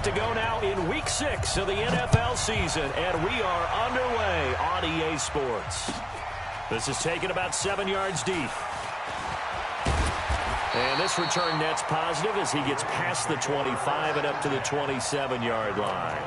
to go now in Week 6 of the NFL season, and we are underway on EA Sports. This is taken about 7 yards deep. And this return net's positive as he gets past the 25 and up to the 27-yard line.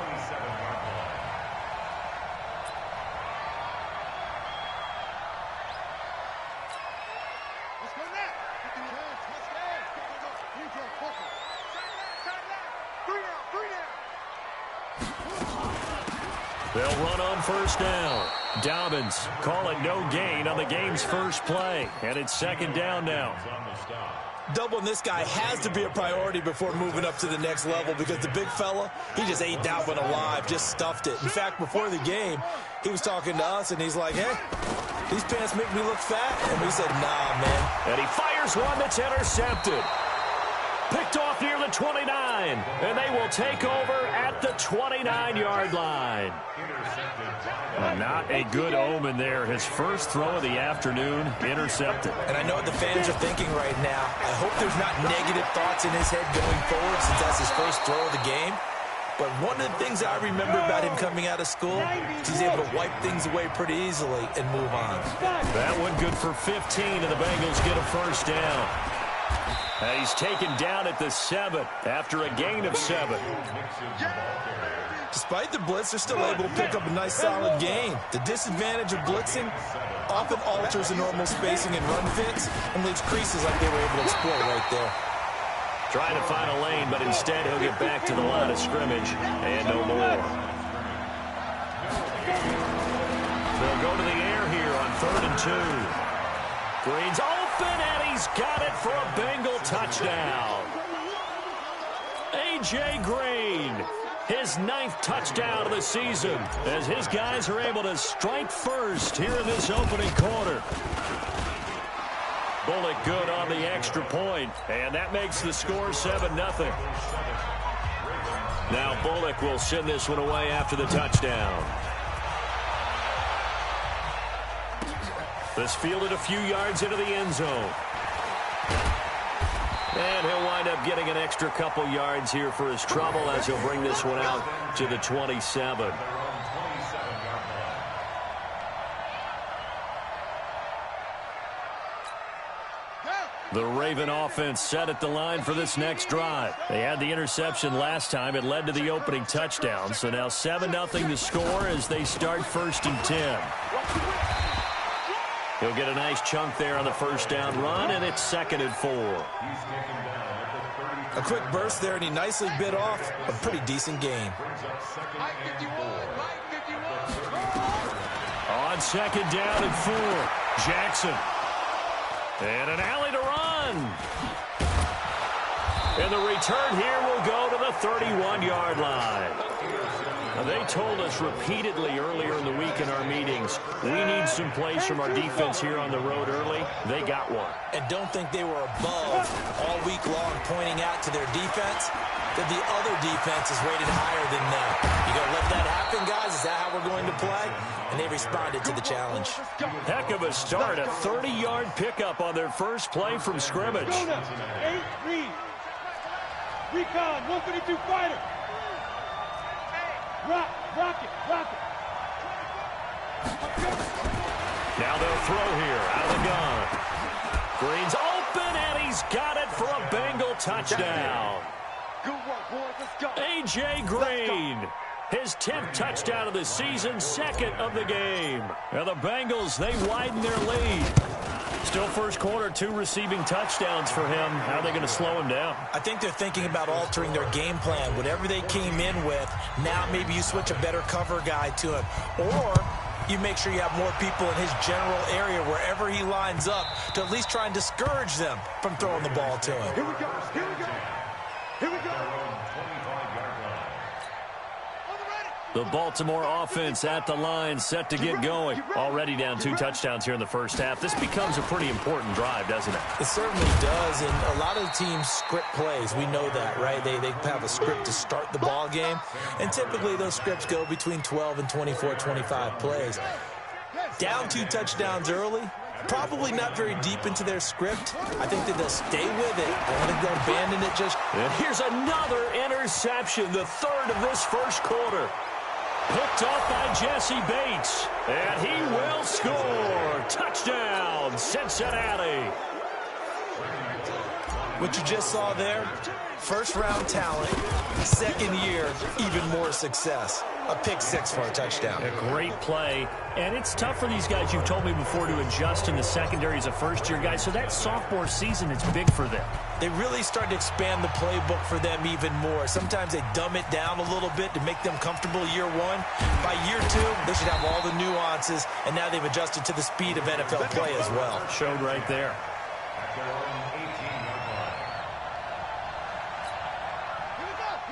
They'll run on first down. Dobbins calling no gain on the game's first play. And it's second down now. Doubling this guy has to be a priority before moving up to the next level because the big fella, he just ate that one alive, just stuffed it. In fact, before the game, he was talking to us, and he's like, hey, these pants make me look fat. And we said, nah, man. And he fires one that's intercepted. Picked off near the 29, and they will take over at the 29-yard line. Not a good omen there. His first throw of the afternoon, intercepted. And I know what the fans are thinking right now. I hope there's not negative thoughts in his head going forward since that's his first throw of the game. But one of the things I remember about him coming out of school, he's able to wipe things away pretty easily and move on. That one good for 15, and the Bengals get a first down. And he's taken down at the 7 after a gain of 7. Despite the blitz, they're still able to pick up a nice solid gain. The disadvantage of blitzing often alters the normal spacing and run fits and leaves creases like they were able to exploit right there. Trying to find a lane, but instead he'll get back to the line of scrimmage and no more. They'll go to the air here on 3rd and 2. Green's open, and he's got it for a Bengal touchdown. A.J. Green, his 9th touchdown of the season, as his guys are able to strike first here in this opening quarter. Bullock good on the extra point, and that makes the score 7-0. Now Bullock will send this one away after the touchdown. This fielded a few yards into the end zone. And he'll wind up getting an extra couple yards here for his trouble as he'll bring this one out to the 27. The Raven offense set at the line for this next drive. They had the interception last time. It led to the opening touchdown. So now 7-0 to score as they start 1st and 10. He'll get a nice chunk there on the first down run, and it's 2nd and 4. A quick burst there, and he nicely bit off a pretty decent gain. On 2nd down and 4, Jackson. And an alley to run. And the return here will go to the 31-yard line. Now, they told us repeatedly earlier in the week in our meetings, we need some plays from our defense here on the road early. They got one. And don't think they were above all week long pointing out to their defense that the other defense is rated higher than them. You going to let that happen, guys? Is that how we're going to play? And they responded to the challenge. Heck of a start. A 30-yard pickup on their first play from scrimmage. 8 read. Recon, 152 fighter. Rock it. Now they'll throw here out of the gun. Green's open, and he's got it for a Bengal touchdown. Good work, boys. Let's go. A.J. Green, his 10th touchdown of the season, 2nd of the game. Now the Bengals, they widen their lead. Still first quarter, 2 receiving touchdowns for him. How are they going to slow him down? I think they're thinking about altering their game plan. Whatever they came in with, now maybe you switch a better cover guy to him. Or you make sure you have more people in his general area wherever he lines up to at least try and discourage them from throwing the ball to him. Here we go. The Baltimore offense at the line, set to get going. Already down 2 touchdowns here in the first half. This becomes a pretty important drive, doesn't it? It certainly does, and a lot of the teams script plays. We know that, right? They have a script to start the ball game, and typically those scripts go between 12 and 24, 25 plays. Down 2 touchdowns early, probably not very deep into their script. I think that they'll stay with it. I don't think they'll abandon it just. And here's another interception. interception, the third of this first quarter. Picked off by Jesse Bates, and he will score. Touchdown, Cincinnati. What you just saw there, first-round talent, second year, even more success. A pick six for a touchdown. A great play, and it's tough for these guys, you've told me before, to adjust in the secondary as a first-year guy, so that sophomore season is big for them. They really start to expand the playbook for them even more. Sometimes they dumb it down a little bit to make them comfortable year one. By year two, they should have all the nuances, and now they've adjusted to the speed of NFL play as well. Showed right there.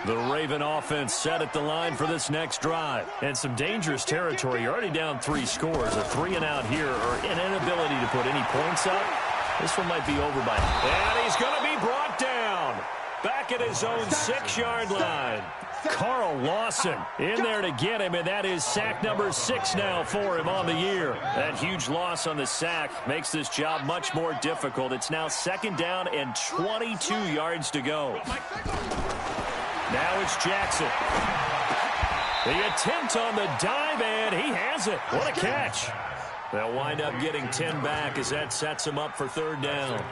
The Raven offense set at the line for this next drive. And some dangerous territory. You're already down 3 scores. A 3-and-out here, or an inability to put any points up. This one might be over by. And he's going to be brought down. Back at his own 6-yard line. Carl Lawson in there to get him, and that is sack number 6 now for him on the year. That huge loss on the sack makes this job much more difficult. It's now 2nd down and 22 yards to go. Now it's Jackson. The attempt on the dive, and he has it. What a catch. They'll wind up getting 10 back as that sets him up for 3rd down.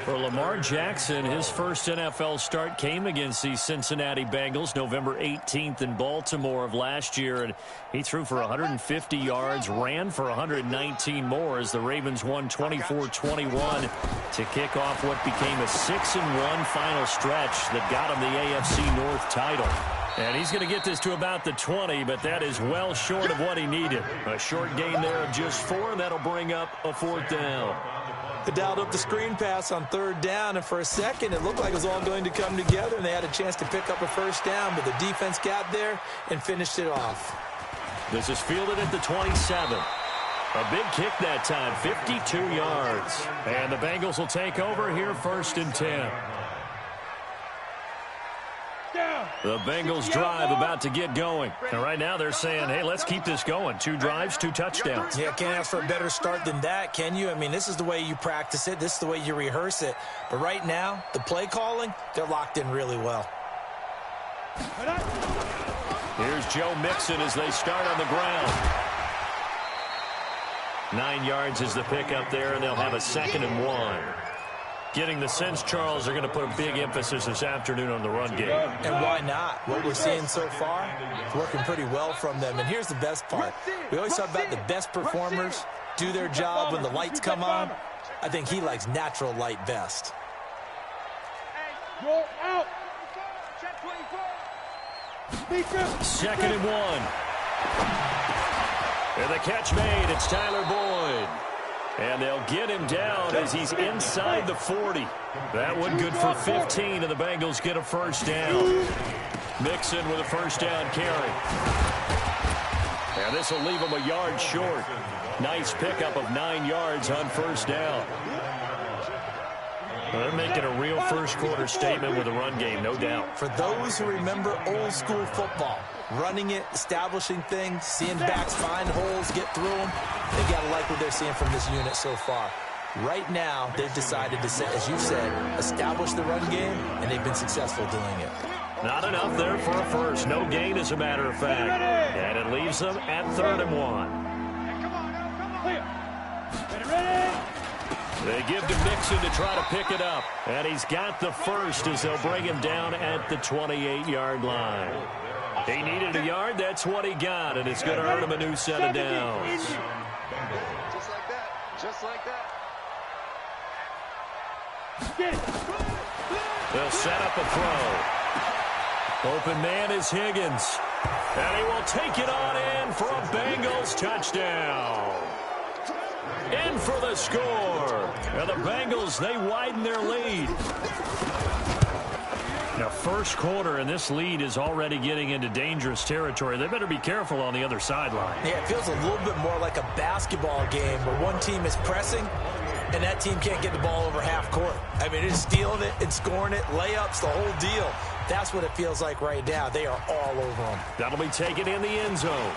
For Lamar Jackson, his first NFL start came against the Cincinnati Bengals November 18th in Baltimore of last year, and he threw for 150 yards, ran for 119 more as the Ravens won 24-21 to kick off what became a 6-1 final stretch that got him the AFC North title. And he's going to get this to about the 20, but that is well short of what he needed. A short gain there of just 4, and that'll bring up a 4th down. They dialed up the screen pass on 3rd down, and for a second it looked like it was all going to come together, and they had a chance to pick up a 1st down, but the defense got there and finished it off. This is fielded at the 27. A big kick that time, 52 yards. And the Bengals will take over here 1st and 10. The Bengals drive about to get going. And right now they're saying, hey, let's keep this going. 2 drives, 2 touchdowns. Yeah, can't ask for a better start than that, can you? I mean, this is the way you practice it. This is the way you rehearse it. But right now, the play calling, they're locked in really well. Here's Joe Mixon as they start on the ground. 9 yards is the pickup there, and they'll have a 2nd and 1. Getting the sense, Charles, they're going to put a big emphasis this afternoon on the run game. And why not? What we're seeing so far, it's working pretty well from them. And here's the best part. We always talk about the best performers do their job when the lights come on. I think he likes natural light best. Roll out. 2nd and 1. And the catch made. It's Tyler Boyd. And they'll get him down as he's inside the 40. That one good for 15, and the Bengals get a 1st down. Mixon with a 1st down carry. And this will leave him a yard short. Nice pickup of 9 yards on 1st down. They're making a real first-quarter statement with a run game, no doubt. For those who remember old-school football, running it, establishing things, seeing backs find holes, get through them, they got to like what they're seeing from this unit so far. Right now, they've decided to, as you said, establish the run game, and they've been successful doing it. Not enough there for a first. No gain, as a matter of fact. And it leaves them at 3rd and 1. Ready? They give to Mixon to try to pick it up. And he's got the first as they'll bring him down at the 28-yard line. He needed a yard. That's what he got. And it's going to earn him a new set of downs. Just like that. Just like that. They'll set up a throw. Open man is Higgins. And he will take it on in for a Bengals touchdown. In for the score. And the Bengals, they widen their lead. Now, first quarter, and this lead is already getting into dangerous territory. They better be careful on the other sideline. Yeah, it feels a little bit more like a basketball game where one team is pressing and that team can't get the ball over half court. I mean, it's stealing it and scoring it, layups, the whole deal. That's what it feels like right now. They are all over them. That'll be taken in the end zone.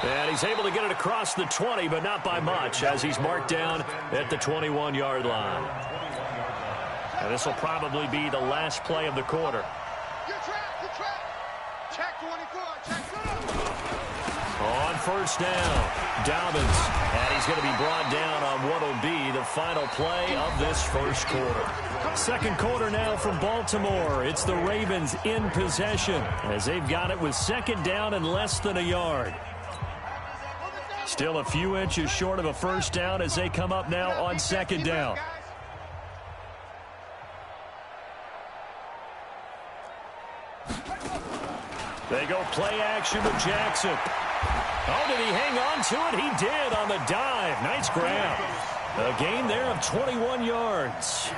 And he's able to get it across the 20, but not by much, as he's marked down at the 21-yard line. And this will probably be the last play of the quarter. You're trapped. You're trapped. Check 24. Check 2. On first down, Dobbins. And he's going to be brought down on what will be the final play of this first quarter. Second quarter now from Baltimore. It's the Ravens in possession as they've got it with second down and less than a yard. Still a few inches short of a first down as they come up now on second down. They go play action with Jackson. Oh, did he hang on to it? He did on the dive. Nice grab. A gain there of 21 yards.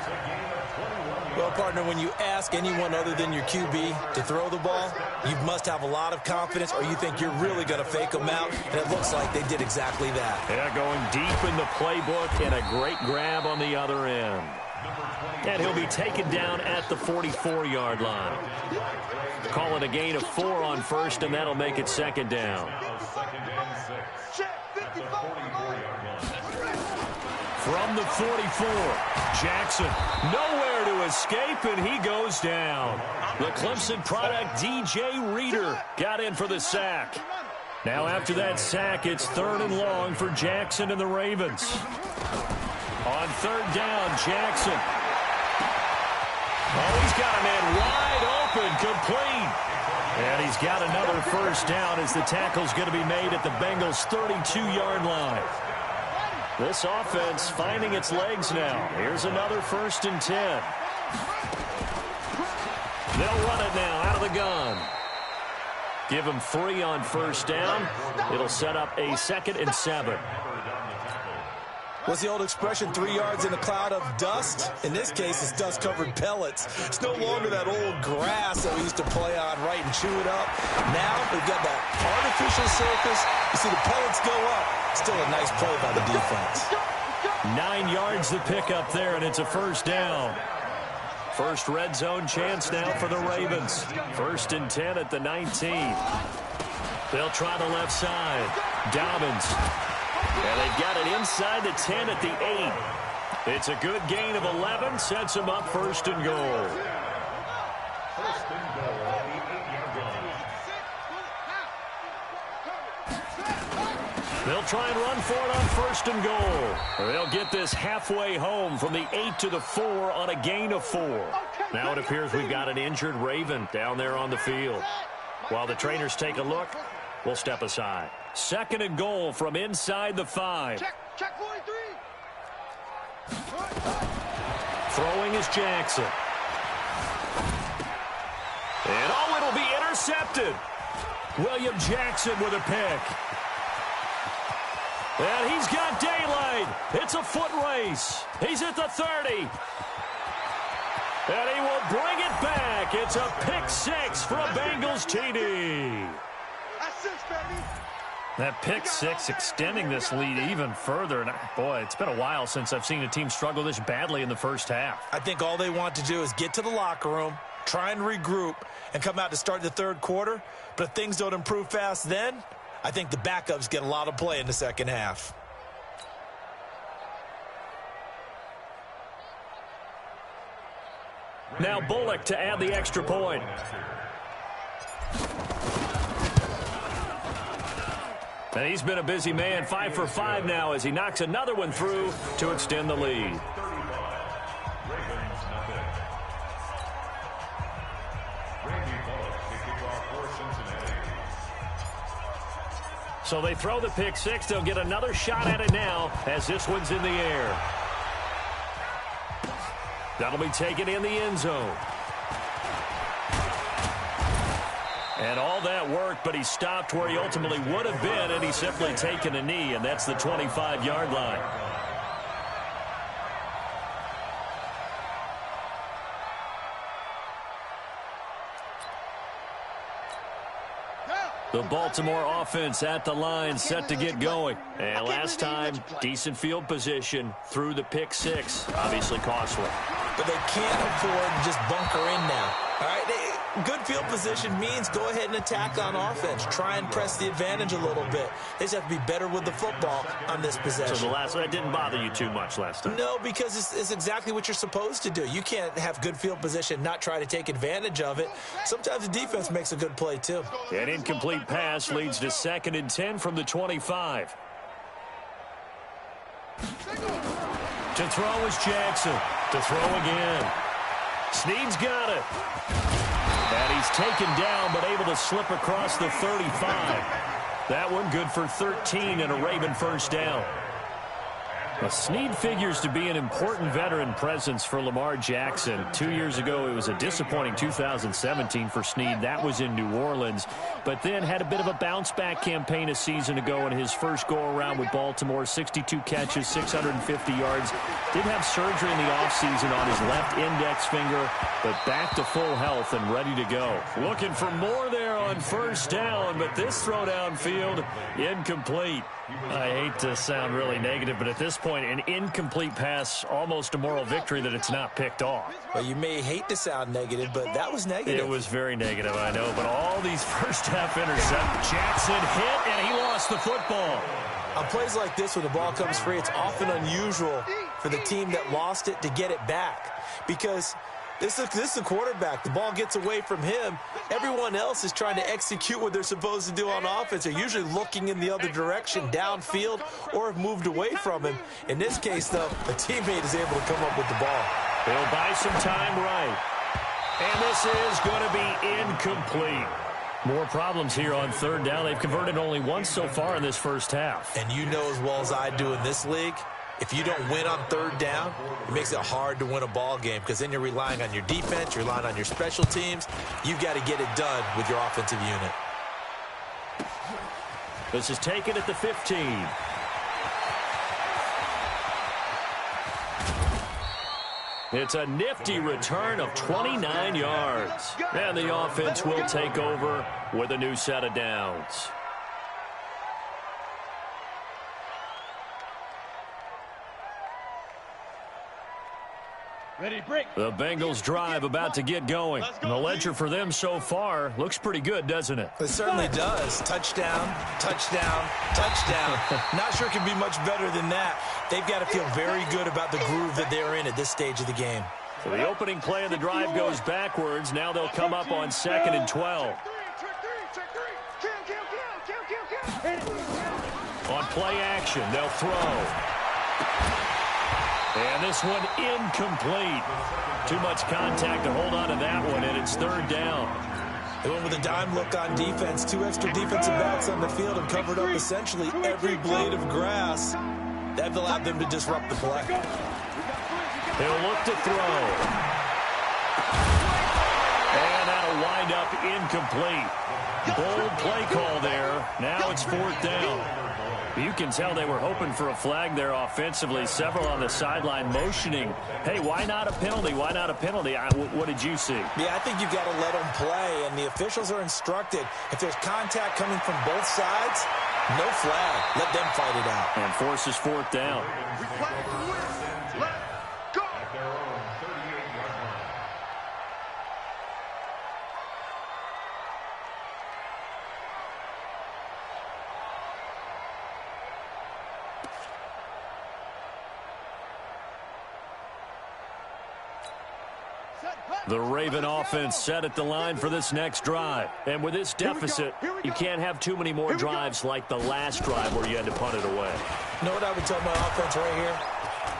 Well, partner, when you ask anyone other than your QB to throw the ball, you must have a lot of confidence or you think you're really going to fake them out, and it looks like they did exactly that. Yeah, going deep in the playbook and a great grab on the other end. And he'll be taken down at the 44-yard line. Call it a gain of 4 on first, and that'll make it second down. From the 44, Jackson nowhere to escape, and he goes down. The Clemson product, DJ Reader, got in for the sack. Now after that sack, it's 3rd and long for Jackson and the Ravens. On 3rd down, Jackson. Oh, he's got a man wide open, complete. And he's got another first down as the tackle's going to be made at the Bengals' 32-yard line. This offense finding its legs now. Here's another 1st and 10. They'll run it now out of the gun. Give him 3 on first down. It'll set up a 2nd and 7. What's the old expression, 3 yards in a cloud of dust? In this case, it's dust-covered pellets. It's no longer that old grass that we used to play on, right, and chew it up. Now we've got that artificial surface. You see the pellets go up. Still a nice play by the defense. 9 yards the pickup there, and it's a first down. First red zone chance now for the Ravens. 1st and 10 at the 19. They'll try the left side. Dobbins. And they've got it inside the 10 at the 8. It's a good gain of 11. Sets them up 1st and goal. They'll try and run for it on 1st and goal. They'll get this halfway home from the 8 to the 4 on a gain of 4. Now it appears we've got an injured Raven down there on the field. While the trainers take a look, we'll step aside. 2nd and goal from inside the 5. Check 43. Throwing is Jackson. And oh, it'll be intercepted. William Jackson with a pick. And he's got daylight. It's a foot race. He's at the 30. And he will bring it back. It's a pick 6 for a Bengals TD. That's 6, baby. That pick 6 extending this lead even further. And boy, it's been a while since I've seen a team struggle this badly in the first half. I think all they want to do is get to the locker room, try and regroup, and come out to start the 3rd quarter. But if things don't improve fast then, I think the backups get a lot of play in the second half. Now Bullock to add the extra point. And he's been a busy man, 5 for 5 now as he knocks another one through to extend the lead. So they throw the pick 6. They'll get another shot at it now as this one's in the air. That'll be taken in the end zone. And all that worked, but he stopped where he ultimately would have been, and he's simply taken a knee, and that's the 25-yard line. The Baltimore offense at the line, set to get going. And last time, decent field position through the pick 6. Obviously costly. But they can't afford to just bunker in now. All right, good field position means go ahead and attack on offense. Try and press the advantage a little bit. They just have to be better with the football on this possession. So that didn't bother you too much last time? No, because it's exactly what you're supposed to do. You can't have good field position, not try to take advantage of it. Sometimes the defense makes a good play, too. An incomplete pass leads to 2nd and 10 from the 25. To throw is Jackson. To throw again. Snead's got it. And he's taken down, but able to slip across the 35. That one good for 13 and a Raven first down. Now, Snead figures to be an important veteran presence for Lamar Jackson. 2 years ago, it was a disappointing 2017 for Snead. That was in New Orleans. But then had a bit of a bounce-back campaign a season ago in his first go-around with Baltimore. 62 catches, 650 yards. Did have surgery in the offseason on his left index finger, but back to full health and ready to go. Looking for more there on first down, but this throw downfield, incomplete. I hate to sound really negative, but at this point, an incomplete pass, almost a moral victory that it's not picked off. Well, you may hate to sound negative, but that was negative. It was very negative, I know, but all these first-half interceptions. Jackson hit, and he lost the football. On plays like this, when the ball comes free, it's often unusual for the team that lost it to get it back because this is the quarterback. The ball gets away from him. Everyone else is trying to execute what they're supposed to do on offense. They're usually looking in the other direction, downfield, or have moved away from him. In this case, though, a teammate is able to come up with the ball. They'll buy some time right. And this is going to be incomplete. More problems here on third down. They've converted only once so far in this first half. And you know as well as I do in this league, if you don't win on third down, it makes it hard to win a ball game because then you're relying on your defense, you're relying on your special teams. You've got to get it done with your offensive unit. This is taken at the 15. It's a nifty return of 29 yards. And the offense will take over with a new set of downs. Ready, break. The Bengals drive about to get going. And the ledger for them so far looks pretty good, doesn't it? It certainly does. Touchdown, touchdown, touchdown. Not sure it can be much better than that. They've got to feel very good about the groove that they're in at this stage of the game. So the opening play of the drive goes backwards. Now they'll come up on 2nd and 12. On play action, they'll throw. And this one incomplete. Too much contact to hold on to that one, and it's third down. They went with a dime look on defense. 2 extra defensive backs on the field and covered up essentially every blade of grass. That allowed them to disrupt the play. He'll look to throw. And that'll wind up incomplete. Bold play call there. Now it's 4th down. You can tell they were hoping for a flag there offensively. Several on the sideline motioning, hey, why not a penalty? Why not a penalty? What did you see? Yeah, I think you've got to let them play, and the officials are instructed. If there's contact coming from both sides, no flag. Let them fight it out. And forces 4th down. The Raven offense set at the line for this next drive. And with this deficit, you can't have too many more drives like the last drive where you had to punt it away. You know what I would tell my offense right here?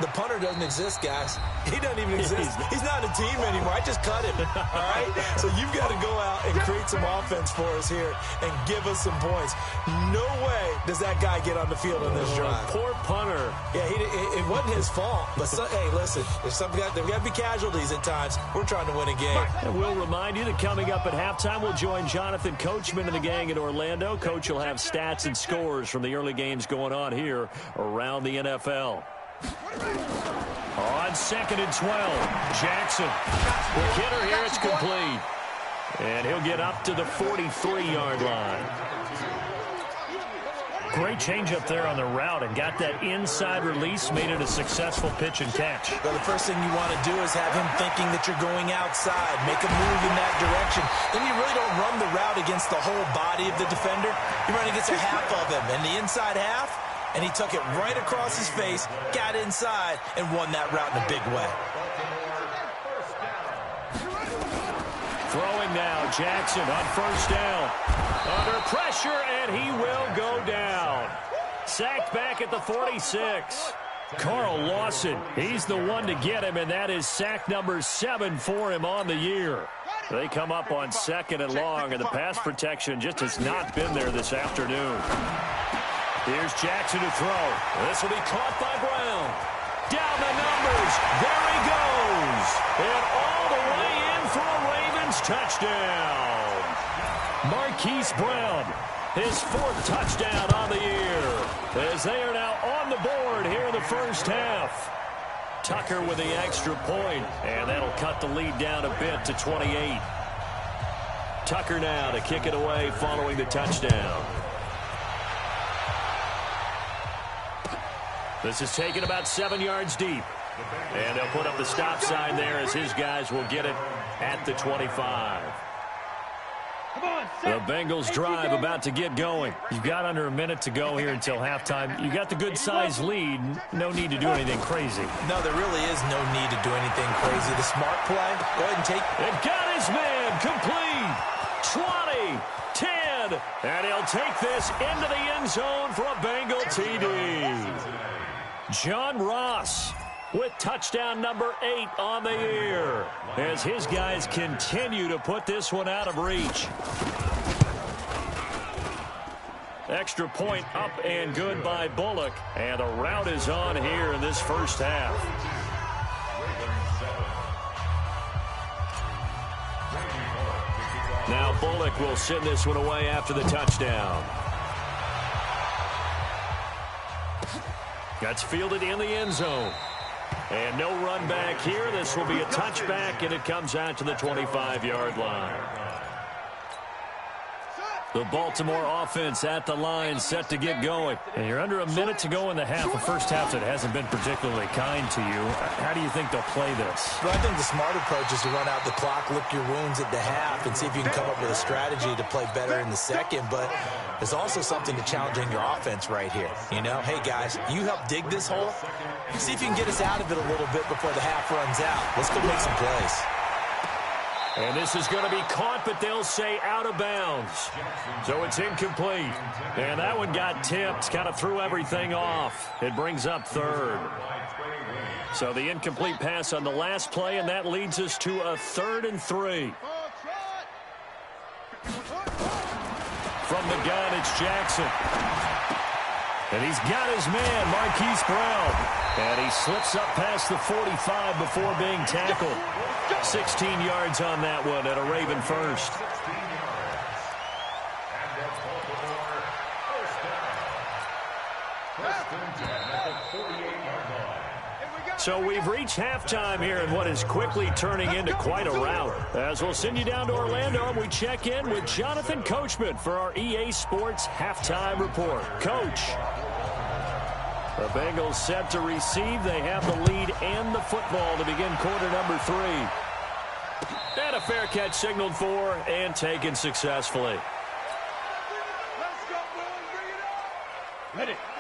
The punter doesn't exist, guys. He doesn't even exist. He's not a team anymore. I just cut him, all right? So you've got to go out and create some offense for us here and give us some points. No way does that guy get on the field on this drive. Poor punter. Yeah, it wasn't his fault. But, hey, listen, there's got to be casualties at times. We're trying to win a game. And we'll remind you that coming up at halftime, we'll join Jonathan Coachman and the gang in Orlando. Coach will have stats and scores from the early games going on here around the NFL. On 2nd and 12, Jackson. The hitter here, it's complete. And he'll get up to the 43-yard line. Great change up there on the route and got that inside release, made it a successful pitch and catch. Well, the first thing you want to do is have him thinking that you're going outside, make a move in that direction. Then you really don't run the route against the whole body of the defender. You run against a half of him, and the inside half, and he took it right across his face, got inside, and won that route in a big way. Throwing now, Jackson on first down. Under pressure, and he will go down. Sacked back at the 46. Carl Lawson, he's the one to get him, and that is sack number 7 for him on the year. They come up on 2nd and long, and the pass protection just has not been there this afternoon. Here's Jackson to throw. This will be caught by Brown. Down the numbers. There he goes. And all the way in for a Ravens touchdown. Marquise Brown, his 4th touchdown on the year, as they are now on the board here in the first half. Tucker with the extra point, and that'll cut the lead down a bit to 28. Tucker now to kick it away following the touchdown. This is taken about 7 yards deep. And they'll put up the stop sign there as his guys will get it at the 25. The Bengals drive about to get going. You've got under a minute to go here until halftime. You got the good-sized lead. No need to do anything crazy. No, there really is no need to do anything crazy. The smart play, go ahead and take. And got his man complete. 20, 10, and he'll take this into the end zone for a Bengal TD. John Ross with touchdown number 8 on the year as his guys continue to put this one out of reach. Extra point up and good by Bullock, and the route is on here in this first half. Now Bullock will send this one away after the touchdown. That's fielded in the end zone. And no run back here. This will be a touchback, and it comes out to the 25-yard line. The Baltimore offense at the line, set to get going. And you're under a minute to go in the half. The first half that hasn't been particularly kind to you. How do you think they'll play this? Well, I think the smart approach is to run out the clock, lick your wounds at the half, and see if you can come up with a strategy to play better in the second. But there's also something to challenging your offense right here. You know, hey, guys, you help dig this hole. See if you can get us out of it a little bit before the half runs out. Let's go make some plays. And this is going to be caught, but they'll say out of bounds. So it's incomplete. And that one got tipped, kind of threw everything off. It brings up 3rd. So the incomplete pass on the last play, and that leads us to a 3rd and 3. From the gun, it's Jackson. And he's got his man, Marquise Brown. And he slips up past the 45 before being tackled. 16 yards on that one at a Raven first. So we've reached halftime here in what is quickly turning into quite a rout. As we'll send you down to Orlando, and we check in with Jonathan Coachman for our EA Sports Halftime Report. Coach. The Bengals set to receive. They have the lead and the football to begin quarter number 3. And a fair catch signaled for and taken successfully.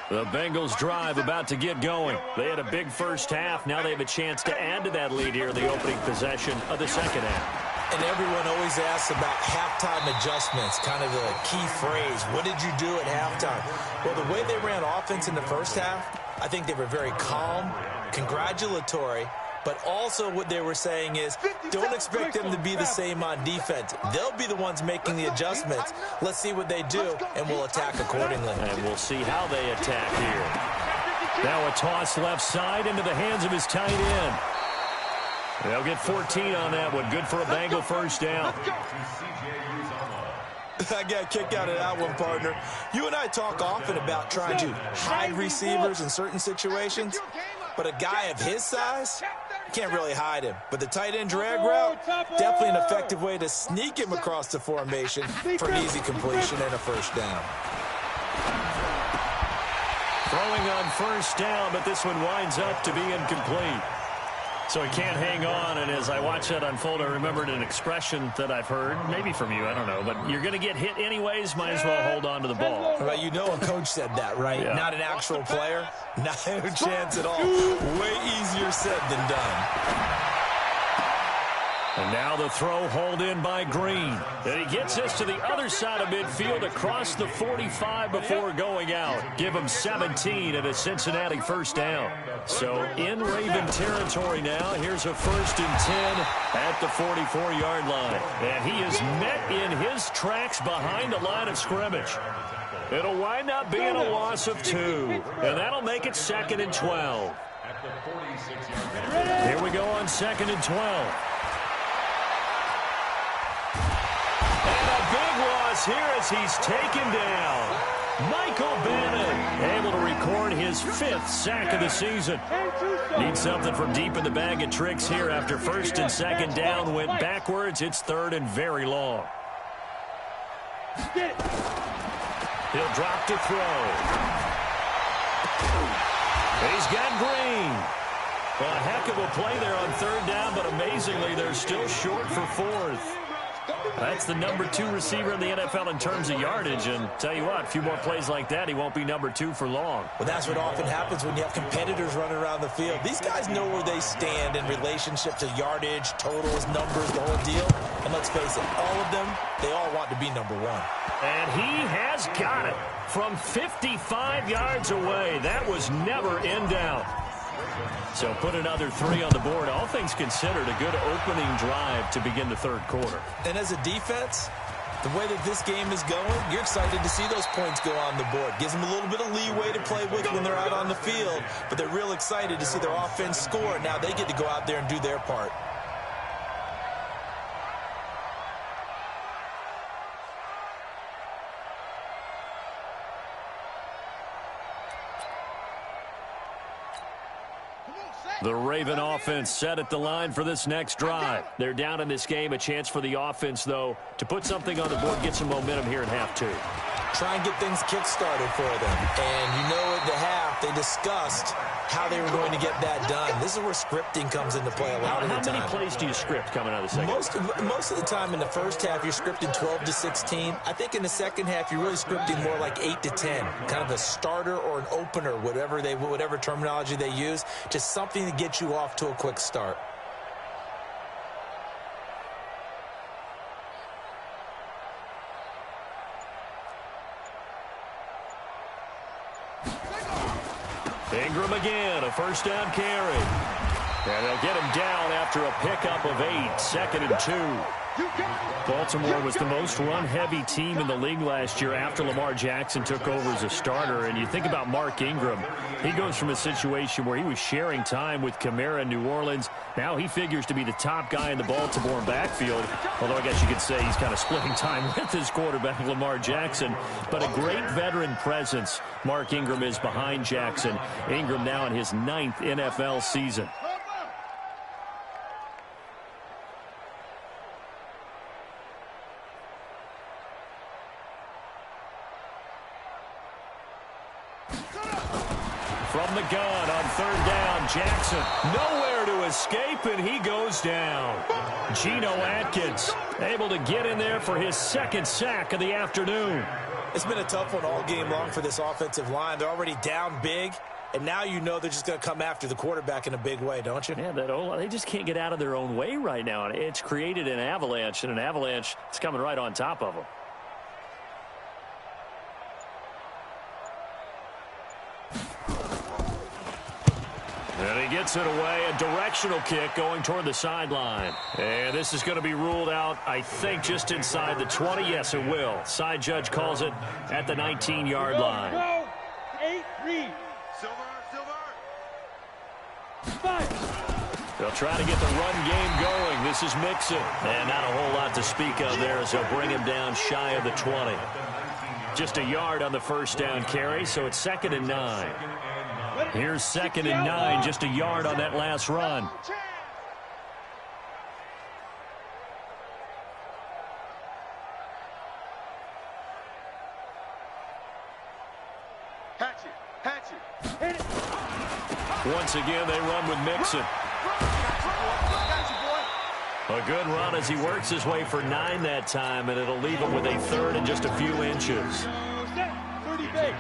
The Bengals drive about to get going. They had a big first half. Now they have a chance to add to that lead here in the opening possession of the second half. And everyone always asks about halftime adjustments, kind of the key phrase. What did you do at halftime? Well, the way they ran offense in the first half, I think they were very calm, congratulatory, but also what they were saying is don't expect them to be the same on defense. They'll be the ones making the adjustments. Let's see what they do, and we'll attack accordingly. And we'll see how they attack here. Now a toss left side into the hands of his tight end. They'll get 14 on that one. Good for a Bengal first down. I got a kick out of that one, partner. You and I talk often about trying to hide receivers in certain situations, but a guy of his size, can't really hide him. But the tight end drag route, definitely an effective way to sneak him across the formation for an easy completion and a first down. Throwing on first down, but this one winds up to be incomplete. So he can't hang on, and as I watch that unfold, I remembered an expression that I've heard, maybe from you, I don't know, but you're going to get hit anyways, might as well hold on to the ball. Well, you know a coach said that, right? Yeah. Not an actual player. Not a chance at all. Way easier said than done. And now the throw hauled in by Green. And he gets this to the other side of midfield across the 45 before going out. Give him 17 and a Cincinnati first down. So in Raven territory now. Here's a 1st and 10 at the 44-yard line. And he is met in his tracks behind the line of scrimmage. It'll wind up being a loss of 2. And that'll make it 2nd and 12. Here we go on 2nd and 12. Here as he's taken down. Michael Bannon able to record his 5th sack of the season. Needs something from deep in the bag of tricks here after 1st and 2nd down went backwards. It's 3rd and very long. He'll drop to throw. He's got Green. Well, a heck of a play there on 3rd down, but amazingly they're still short for 4th. That's the number 2 receiver in the NFL in terms of yardage. And tell you what, a few more plays like that, he won't be number 2 for long. Well, that's what often happens when you have competitors running around the field. These guys know where they stand in relationship to yardage, totals, numbers, the whole deal. And let's face it, all of them, they all want to be number 1. And he has got it from 55 yards away. That was never in doubt. So put another 3 on the board. All things considered, a good opening drive to begin the 3rd quarter. And as a defense, the way that this game is going, you're excited to see those points go on the board. Gives them a little bit of leeway to play with when they're out on the field, but they're real excited to see their offense score. Now they get to go out there and do their part. The Raven offense set at the line for this next drive. They're down in this game. A chance for the offense, though, to put something on the board, get some momentum here in half 2. Try and get things kick-started for them. And you know at the half, they discussed how they were going to get that done. This is where scripting comes into play a lot of the time. How many plays do you script coming out of the second? Most of the time in the first half, you're scripting 12 to 16. I think in the second half, you're really scripting more like 8 to 10. Kind of a starter or an opener, whatever terminology they use. Just something to get you off to a quick start. Ingram again, a 1st down carry. And they'll get him down after a pickup of 8, 2nd and 2. Baltimore was the most run-heavy team in the league last year after Lamar Jackson took over as a starter. And you think about Mark Ingram, he goes from a situation where he was sharing time with Kamara in New Orleans. Now he figures to be the top guy in the Baltimore backfield, although I guess you could say he's kind of splitting time with his quarterback, Lamar Jackson. But a great veteran presence Mark Ingram is behind Jackson. Ingram now in his 9th NFL season. From the gun on 3rd down, Jackson nowhere to escape, and he goes down. Geno Atkins able to get in there for his 2nd sack of the afternoon. It's been a tough one all game long for this offensive line. They're already down big, and now you know they're just going to come after the quarterback in a big way, don't you? Yeah, they just can't get out of their own way right now. It's created an avalanche, and an avalanche is coming right on top of them. And he gets it away, a directional kick going toward the sideline. And this is going to be ruled out, I think, just inside the 20. Yes, it will. Side judge calls it at the 19-yard line. Go, 8-3. Silver. They'll try to get the run game going. This is Mixon. And not a whole lot to speak of there as they'll bring him down shy of the 20. Just a yard on the 1st down carry, so it's 2nd and 9. Here's 2nd and 9, just a yard on that last run. Hatchet. Hit it. Once again, they run with Mixon. A good run as he works his way for 9 that time, and it'll leave him with a third and just a few inches. 30 base.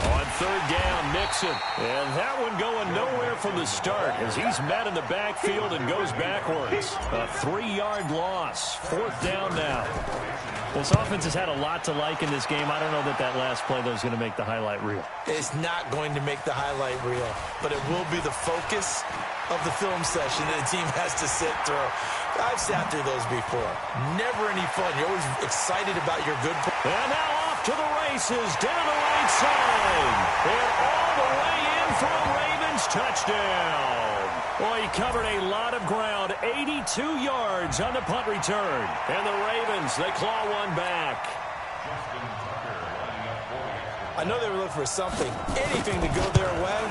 On third down, Mixon. And that one going nowhere from the start as he's met in the backfield and goes backwards. A 3-yard loss. Fourth down now. This offense has had a lot to like in this game. I don't know that last play, though, is going to make the highlight reel. It's not going to make the highlight reel, but it will be the focus of the film session that the team has to sit through. I've sat through those before. Never any fun. You're always excited about your good play. And now off to the races, down the right side. And all the way in for a Ravens touchdown. Well, he covered a lot of ground, 82 yards on the punt return. And the Ravens, they claw one back. I know they were looking for something, anything to go their way.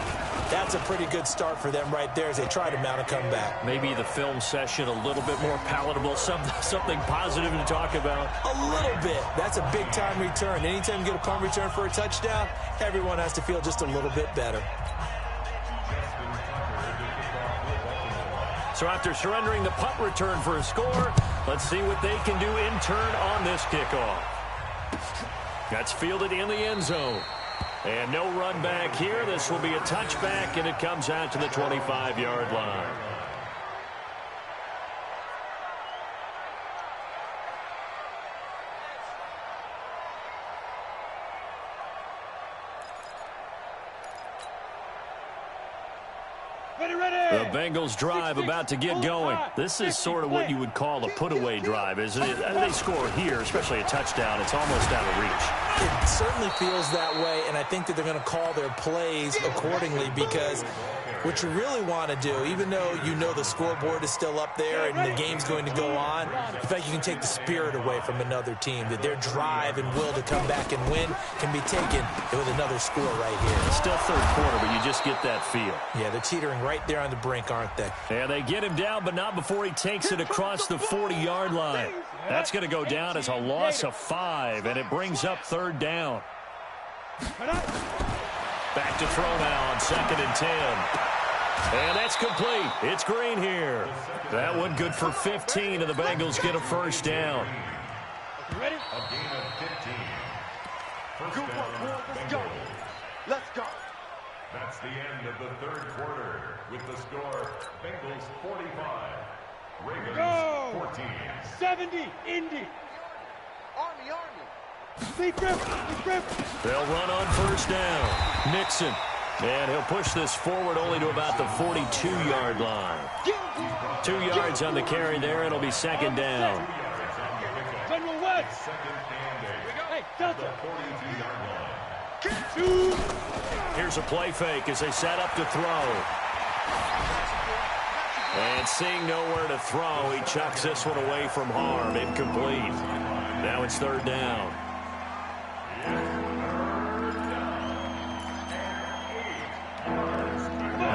That's a pretty good start for them right there as they try to mount a comeback. Maybe the film session a little bit more palatable, something positive to talk about. A little bit. That's a big-time return. Anytime you get a punt return for a touchdown, everyone has to feel just a little bit better. So after surrendering the punt return for a score, let's see what they can do in turn on this kickoff. That's fielded in the end zone. And no run back here. This will be a touchback, and it comes out to the 25-yard line. The Bengals drive about to get going. This is sort of what you would call a put-away drive, isn't it? They score here, especially a touchdown. It's almost out of reach. It certainly feels that way, and I think that they're going to call their plays accordingly because what you really want to do, even though you know the scoreboard is still up there and the game's going to go on, in fact, you can take the spirit away from another team, that their drive and will to come back and win can be taken with another score right here. It's still third quarter, but you just get that feel. Yeah, they're teetering right there on the brink, aren't they? And they get him down, but not before he takes it across the 40-yard line. That's going to go down as a loss of 5, and it brings up third down. Back to throw now on 2nd and 10. And that's complete. It's Green here. That one good for 15, and the Bengals get a first down. Ready? A gain of 15. First down, Let's go. Let's go. That's the end of the third quarter with the score Bengals 45, Ravens Go. 14. 70, Indy. Army. Big grip. They'll run on first down. Mixon. And he'll push this forward only to about the 42-yard line. 2 yards on the carry there. It'll be second down. General West. Hey, Delta. Here's a play fake as they set up to throw. And seeing nowhere to throw, he chucks this one away from harm. Incomplete. Now it's third down.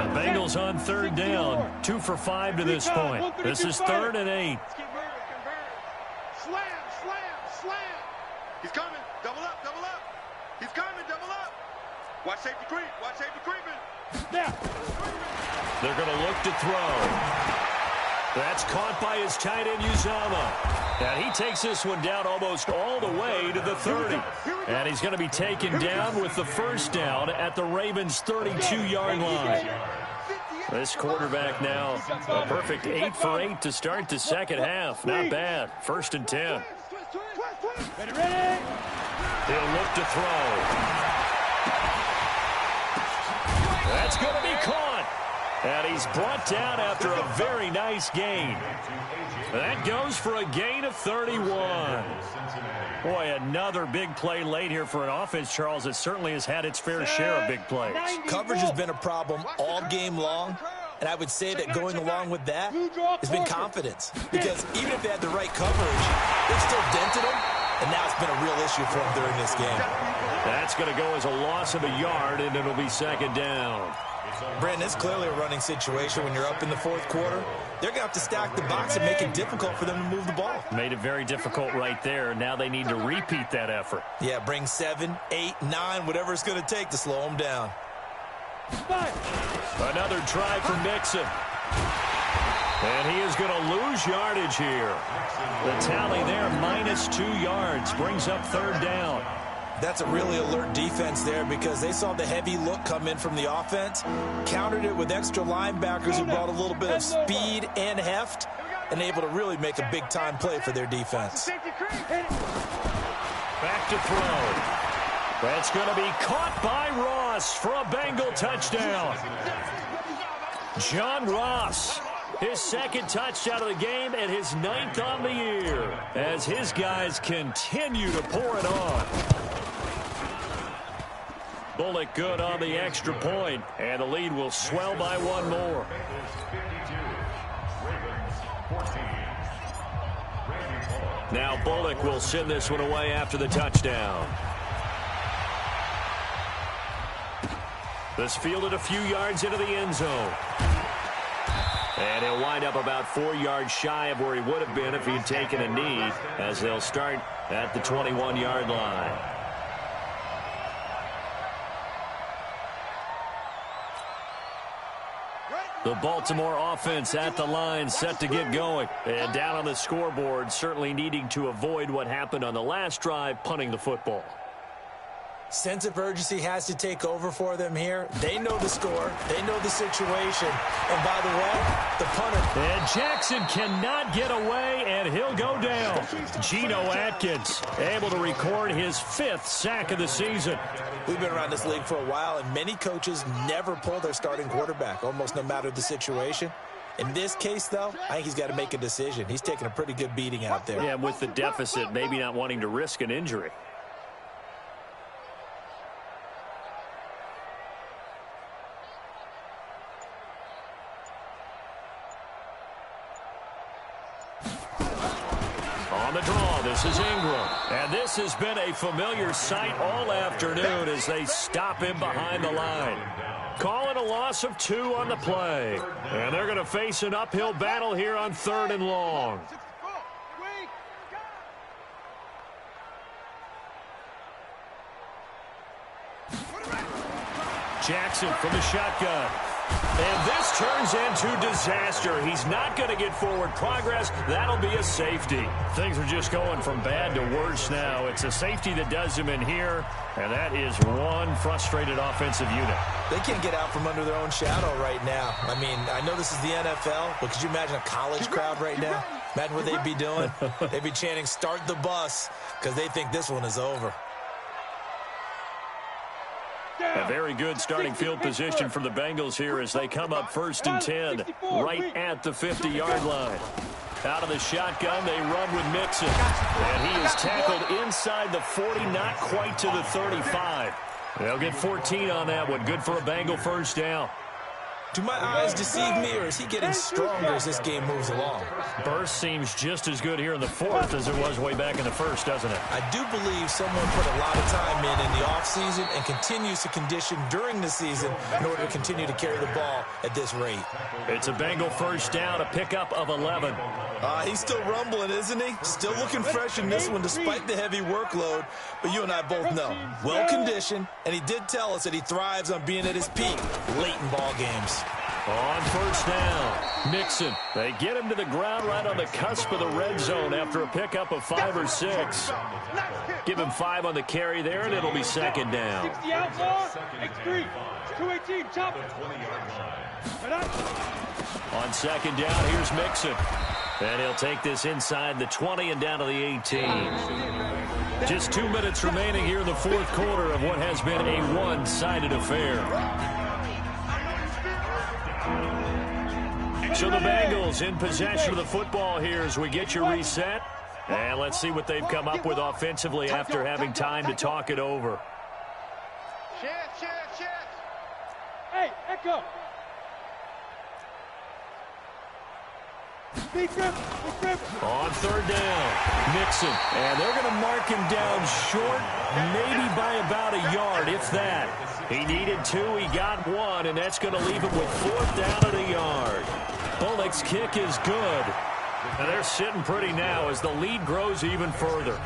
The Bengals on third down. 2 for 5 to this point. This is 3rd and 8. Slam. He's coming. Double up. He's coming. Double up. Watch safety creeping. Now. They're going to look to throw. That's caught by his tight end, Uzama. And he takes this one down almost all the way to the 30. And he's going to be taken down with the first down at the Ravens' 32-yard line. This quarterback now a perfect 8 for 8 to start the second half. Not bad. 1st and 10. Ready. He'll look to throw. That's going to be caught. And he's brought down after a very nice gain. That goes for a gain of 31. Boy, another big play late here for an offense, Charles, that certainly has had its fair share of big plays. Coverage has been a problem all game long, and I would say that going along with that has been confidence. Because even if they had the right coverage, they still dented them, and now it's been a real issue for them during this game. That's going to go as a loss of a yard, and it'll be second down. Brandon, it's clearly a running situation when you're up in the fourth quarter. They're going to have to stack the box and make it difficult for them to move the ball. Made it very difficult right there. Now they need to repeat that effort. Yeah, bring 7, 8, 9, whatever it's going to take to slow them down. Another try for Mixon. And he is going to lose yardage here. The tally there, -2 yards, brings up third down. That's a really alert defense there because they saw the heavy look come in from the offense, countered it with extra linebackers who brought a little bit of speed and heft, and able to really make a big-time play for their defense. Back to throw. That's going to be caught by Ross for a Bengal touchdown. John Ross, his second touchdown of the game and his 9th on the year as his guys continue to pour it on. Bullock good on the extra point, and the lead will swell by one more. Now Bullock will send this one away after the touchdown. This fielded a few yards into the end zone. And he'll wind up about 4 yards shy of where he would have been if he'd taken a knee, as they'll start at the 21-yard line. The Baltimore offense at the line, set to get going. And down on the scoreboard, certainly needing to avoid what happened on the last drive, punting the football. Sense of urgency has to take over for them here. They know the score. They know the situation. And by the way, the punter. And Jackson cannot get away, and he'll go down. Geno Atkins able to record his 5th sack of the season. We've been around this league for a while, and many coaches never pull their starting quarterback, almost no matter the situation. In this case, though, I think he's got to make a decision. He's taking a pretty good beating out there. Yeah, with the deficit, maybe not wanting to risk an injury. On the draw, this is Ingram. And this has been a familiar sight all afternoon as they stop him behind the line. Calling a loss of 2 on the play. And they're going to face an uphill battle here on 3rd and long. Jackson from the shotgun. And this turns into disaster. He's not going to get forward progress. That'll be a safety. Things are just going from bad to worse now. It's a safety that does him in here, and that is one frustrated offensive unit. They can't get out from under their own shadow right now. I mean, I know this is the NFL, but could you imagine a college crowd right now? Imagine what they'd be doing. They'd be chanting, "Start the bus," because they think this one is over. A very good starting field position for the Bengals here as they come up 1st and 10 right at the 50-yard line. Out of the shotgun, they run with Mixon. And he is tackled inside the 40, not quite to the 35. They'll get 14 on that one. Good for a Bengal first down. Do my eyes deceive me, or is he getting stronger as this game moves along? Burst seems just as good here in the 4th as it was way back in the 1st, doesn't it? I do believe someone put a lot of time in the offseason and continues to condition during the season in order to continue to carry the ball at this rate. It's a Bengal first down, a pickup of 11. He's still rumbling, isn't he? Still looking fresh in this one despite the heavy workload. But you and I both know, well-conditioned, and he did tell us that he thrives on being at his peak late in ball games. On first down, Mixon. They get him to the ground right on the cusp of the red zone after a pickup of 5 or 6. Give him 5 on the carry there, and it'll be 2nd down. 60 outlaw, X3, 218, chop it. On 2nd down, here's Mixon. And he'll take this inside the 20 and down to the 18. Just 2 minutes remaining here in the 4th quarter of what has been a one-sided affair. So the Bengals in possession of the football here as we get you reset. And let's see what they've come up with offensively after having time to talk it over. Hey, Echo. Big grip. On 3rd down, Mixon. And they're going to mark him down short, maybe by about a yard, if that. He needed 2, he got 1, and that's going to leave him with 4th down at a yard. Bullock's kick is good. And they're sitting pretty now as the lead grows even further.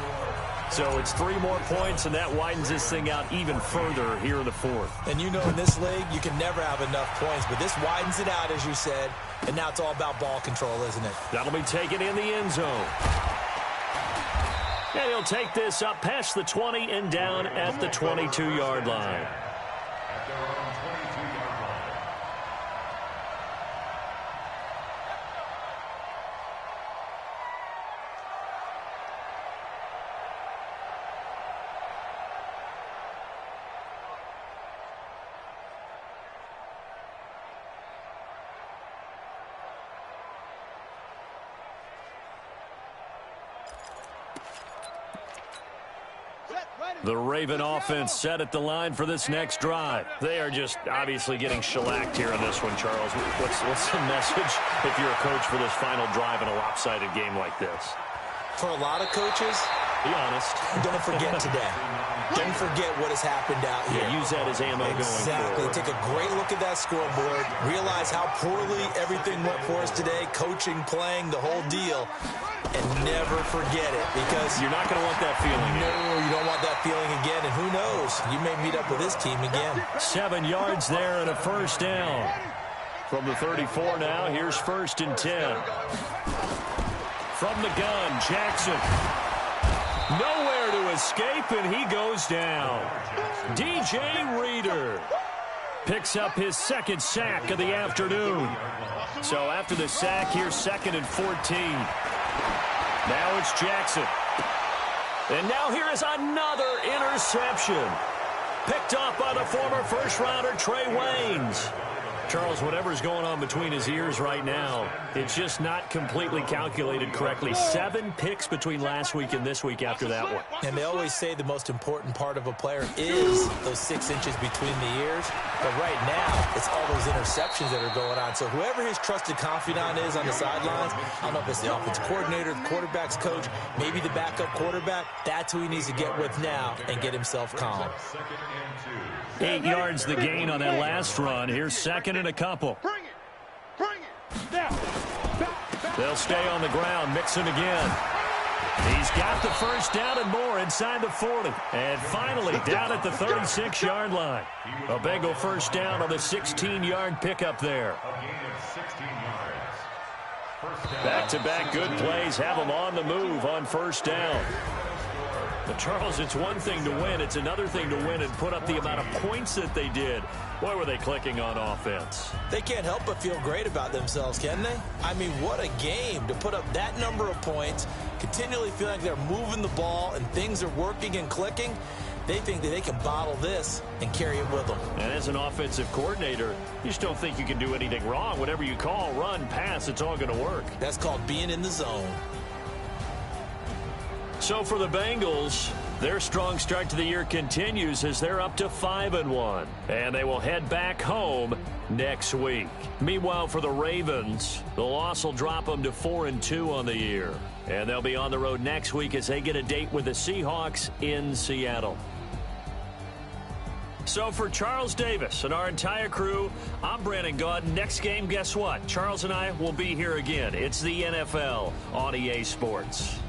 So it's 3 more points, and that widens this thing out even further here in the 4th. And you know in this league, you can never have enough points, but this widens it out, as you said, and now it's all about ball control, isn't it? That'll be taken in the end zone. And he'll take this up past the 20 and down at the 22-yard line. The Raven offense set at the line for this next drive. They are just obviously getting shellacked here in this one, Charles. What's the message if you're a coach for this final drive in a lopsided game like this? For a lot of coaches, be honest, don't forget today. Don't forget what has happened out here. Yeah, use that as ammo going forward. Take a great look at that scoreboard. Realize how poorly everything went for us today. Coaching, playing, the whole deal. And never forget it, because you're not going to want that feeling again. No, you don't want that feeling again, and who knows? You may meet up with this team again. 7 yards there and a 1st down. From the 34 now, here's 1st and 10. From the gun, Jackson. Nowhere to escape, and he goes down. DJ Reader picks up his 2nd sack of the afternoon. So after the sack, here's 2nd and 14. Now it's Jackson. And now here is another interception. Picked off by the former first-rounder Trey Waynes. Charles, whatever's going on between his ears right now, it's just not completely calculated correctly. 7 picks between last week and this week after that one. And they always say the most important part of a player is those 6 inches between the ears. But right now, it's all those interceptions that are going on. So whoever his trusted confidant is on the sidelines, I don't know if it's the offensive coordinator, the quarterback's coach, maybe the backup quarterback, that's who he needs to get with now and get himself calm. 8 yards the gain on that last run. Here's 2nd and a couple. Bring it. They'll stay on the ground, mixing again. He's got the 1st down and more inside the 40. And finally down at the 36-yard line. A Bengal 1st down on the 16-yard pickup there. Back-to-back good plays have them on the move on 1st down. But, Charles, it's one thing to win. It's another thing to win and put up the amount of points that they did. Boy, were they clicking on offense. They can't help but feel great about themselves, can they? I mean, what a game to put up that number of points, continually feel like they're moving the ball and things are working and clicking. They think that they can bottle this and carry it with them. And as an offensive coordinator, you just don't think you can do anything wrong. Whatever you call, run, pass, it's all going to work. That's called being in the zone. So for the Bengals, their strong start to the year continues as they're up to 5-1. And they will head back home next week. Meanwhile, for the Ravens, the loss will drop them to 4-2 on the year. And they'll be on the road next week as they get a date with the Seahawks in Seattle. So for Charles Davis and our entire crew, I'm Brandon Gaudin. Next game, guess what? Charles and I will be here again. It's the NFL on EA Sports.